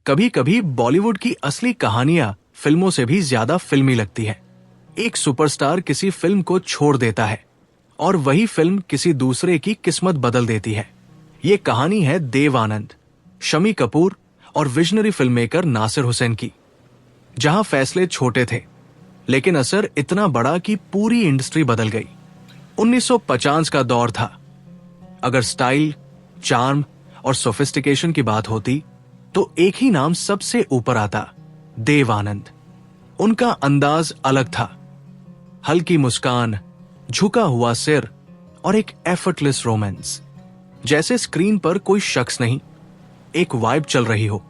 कभी कभी बॉलीवुड की असली कहानियां फिल्मों से भी ज्यादा फिल्मी लगती है। एक सुपरस्टार किसी फिल्म को छोड़ देता है और वही फिल्म किसी दूसरे की किस्मत बदल देती है। ये कहानी है देव आनंद, शम्मी कपूर और visionary film maker Nasir Hussain की। जहां फैसले छोटे थे लेकिन असर इतना बड़ा कि पूरी इंडस्ट्री बदल गई। 1950 का दौर था। अगर स्टाइल, चार्म और सोफिस्टिकेशन की बात होती तो एक ही नाम सबसे ऊपर आता, देव आनंद। उनका अंदाज अलग था, हल्की मुस्कान, झुका हुआ सिर और एक एफर्टलेस रोमांस। जैसे स्क्रीन पर कोई शख्स नहीं, एक वाइब चल रही हो।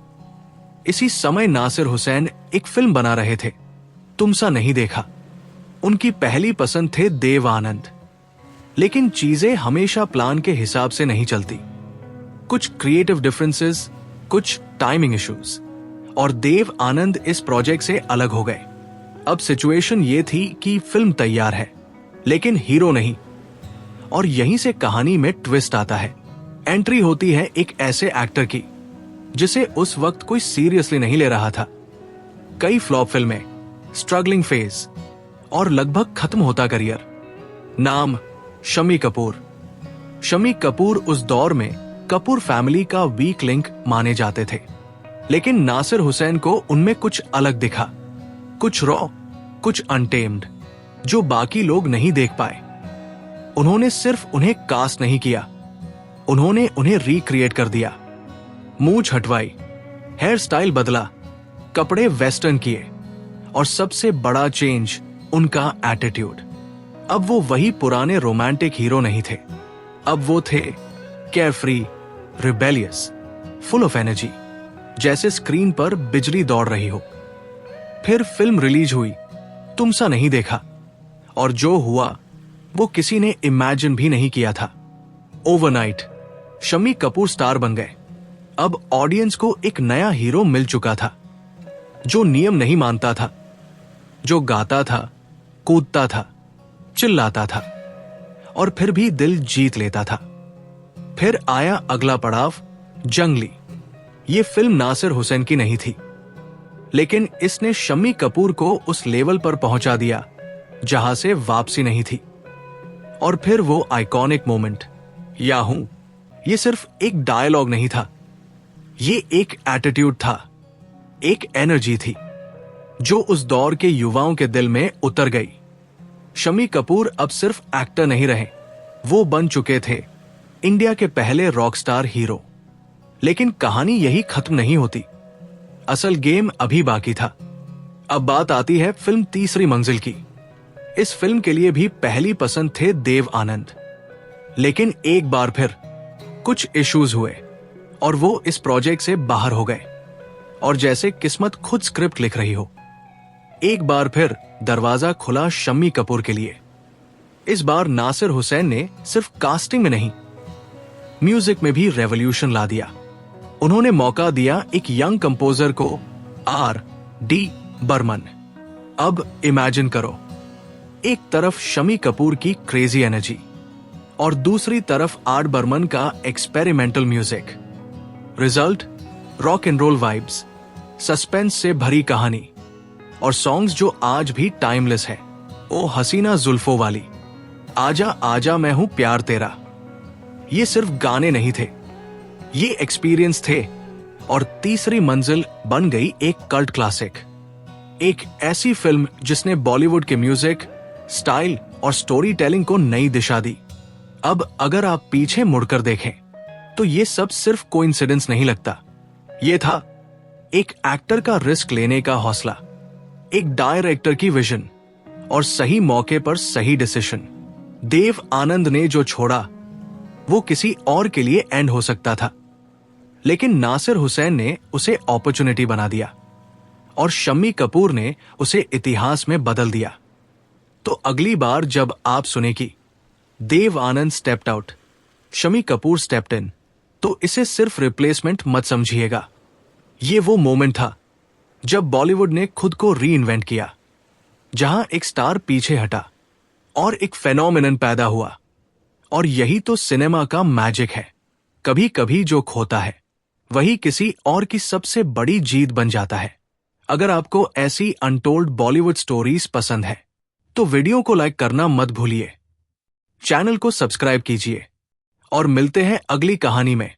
इसी समय नासिर हुसैन एक फिल्म बना रहे थे, तुमसा नहीं देखा। उनकी पहली पसंद थे देव आनंद। लेकिन चीजें हमेशा प्लान के हिसाब से नहीं चलती। कुछ क्रिएटिव डिफरेंसेस, कुछ टाइमिंग इश्यूज, और देव आनंद इस प्रोजेक्ट से अलग हो गए। अब सिचुएशन ये थी कि फिल्म तैयार है लेकिन हीरो नहीं, और यहीं से कहानी में ट्विस्ट आता है। एंट्री होती है एक ऐसे एक्टर की जिसे उस वक्त कोई सीरियसली नहीं ले रहा था। कई फ्लॉप फिल्में, स्ट्रगलिंग फेज और लगभग खत्म होता करियर। नाम शम्मी कपूर। शम्मी कपूर उस दौर में कपूर फैमिली का वीक लिंक माने जाते थे, लेकिन नासिर हुसैन को उनमें कुछ अलग दिखा, कुछ रॉ, कुछ अनटेम्ड, जो बाकी लोग नहीं देख पाए। उन्होंने सिर्फ उन्हें कास्ट नहीं किया, उन्होंने उन्हें रिक्रिएट कर दिया। मूंछ हटवाई, हेयर स्टाइल बदला, कपड़े वेस्टर्न किए, और सबसे बड़ा चेंज उनका एटीट्यूड। अब वो वही पुराने रोमांटिक हीरो नहीं थे। अब वो थे carefree, rebellious, full of energy, जैसे स्क्रीन पर बिजली दौड़ रही हो। फिर फिल्म रिलीज हुई, तुमसा नहीं देखा, और जो हुआ वो किसी ने इमेजिन भी नहीं किया था। ओवरनाइट शम्मी कपूर स्टार बन गए। अब ऑडियंस को एक नया हीरो मिल चुका था, जो नियम नहीं मानता था, जो गाता था, कूदता था, चिल्लाता था, और फिर भी दिल जीत लेता था। फिर आया अगला पड़ाव, जंगली। ये फिल्म नासिर हुसैन की नहीं थी, लेकिन इसने शम्मी कपूर को उस लेवल पर पहुंचा दिया जहां से वापसी नहीं थी। और फिर वो आइकॉनिक मोमेंट, या हूं, ये सिर्फ एक डायलॉग नहीं था, ये एक एटीट्यूड था, एक एनर्जी थी जो उस दौर के युवाओं के दिल में उतर गई। शम्मी कपूर अब सिर्फ एक्टर नहीं रहे, वो बन चुके थे इंडिया के पहले रॉकस्टार हीरो। लेकिन कहानी यही खत्म नहीं होती, असल गेम अभी बाकी था। अब बात आती है फिल्म तीसरी मंजिल की। इस फिल्म के लिए भी पहली पसंद थे देव आनंद, लेकिन एक बार फिर कुछ इश्यूज हुए और वो इस प्रोजेक्ट से बाहर हो गए, और जैसे किस्मत खुद स्क्रिप्ट लिख रही हो। एक बार फिर दरवाजा खुला शम्मी कपूर के लिए। इस बार नासिर हुसैन ने सिर्फ कास्टिंग में नहीं, म्यूजिक में भी रेवोल्यूशन ला दिया। उन्होंने मौका दिया एक यंग कंपोजर को, R.D. बर्मन। अब इमेजिन करो, एक तरफ शम्मी कपूर की क्रेजी एनर्जी और दूसरी तरफ आर बर्मन का experimental music. Result, rock and roll vibes, suspense से भरी कहानी, और सॉन्ग्स जो आज भी टाइमलेस है। ओ हसीना जुल्फों वाली, आजा आजा मैं हूं प्यार तेरा। ये सिर्फ गाने नहीं थे, ये एक्सपीरियंस थे, और तीसरी मंजिल बन गई एक कल्ट क्लासिक। एक ऐसी फिल्म जिसने बॉलीवुड के म्यूजिक, स्टाइल और स्टोरी टेलिंग को नई दिशा दी। अब अगर आप पीछे मुड़कर देखें तो ये सब सिर्फ कोइंसिडेंस नहीं लगता। ये था एक एक्टर का रिस्क लेने का हौसला, एक डायरेक्टर की विजन, और सही मौके पर सही डिसीजन। देव आनंद ने जो छोड़ा वो किसी और के लिए एंड हो सकता था, लेकिन नासिर हुसैन ने उसे अपॉर्चुनिटी बना दिया, और शम्मी कपूर ने उसे इतिहास में बदल दिया। तो अगली बार जब आप सुने कि Dev Anand stepped out, Shammi Kapoor stepped in, तो इसे सिर्फ रिप्लेसमेंट मत समझिएगा। ये वो मोमेंट था जब बॉलीवुड ने खुद को री इन्वेंट किया, जहां एक स्टार पीछे हटा और एक फेनोमेनन पैदा हुआ। और यही तो सिनेमा का मैजिक है, कभी कभी जो खोता है वही किसी और की सबसे बड़ी जीत बन जाता है। अगर आपको ऐसी अनटोल्ड बॉलीवुड स्टोरीज पसंद है तो वीडियो को लाइक करना मत भूलिए, चैनल को सब्सक्राइब कीजिए और मिलते हैं अगली कहानी में।